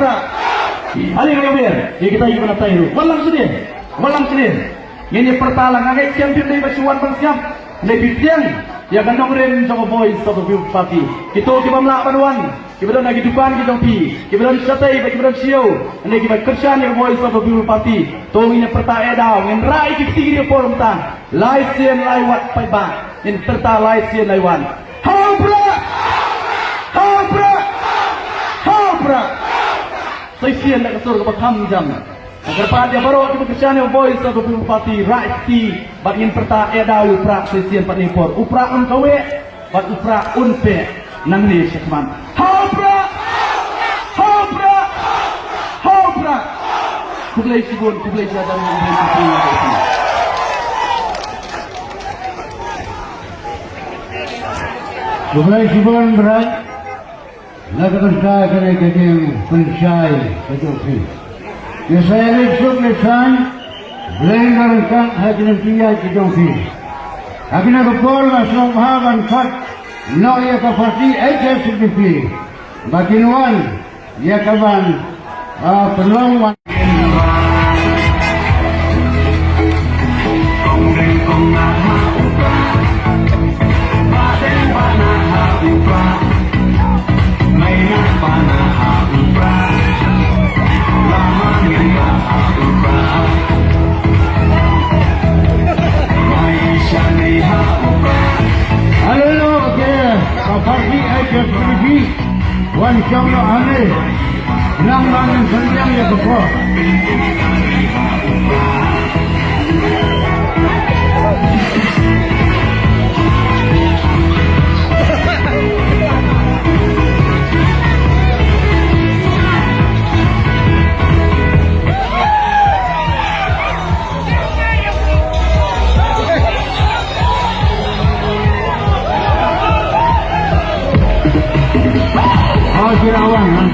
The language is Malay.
Haupra. Alih ngomir, kita ingin menata itu. Walang sedih. Ini pertalang agak champion dari basuan bangsiam. Lebih tiang. Ya gandong rin sama boys sama bupati. Kita kita melak paduan. Kita lagi depan kita pi. Kita satai, kita siau. Ini kita kerjaan yang boys sama bupati. Tong ini perta edau. Yang rai kita tinggi forum tan. Laisian laiwat paiba. Yang perta laisian laiwan. Haupra. Saisian nak kesur ke pakam jam. Agar pada baru kita kerjaan yang boys sama bupati. Rai ti. Bagin perta edau upra saisian panipor. Upra kawe. Bat upra unpe. Nang ni sekman. Haupra. Kublai sibun, kublai jadam yang berhenti. Kublai sibun berat. Lakukan saya kena kejeng pencai kejoki. Saya lesuk lesan. Belengarkan hakinan tiya kejoki. Hakinan kepol masuk haban fat. No ia kapasi HSBP. Baginuan ia kawan peluang. Parti HSBP wan syamlo ane nang mangan senjang ya bepo Kirawan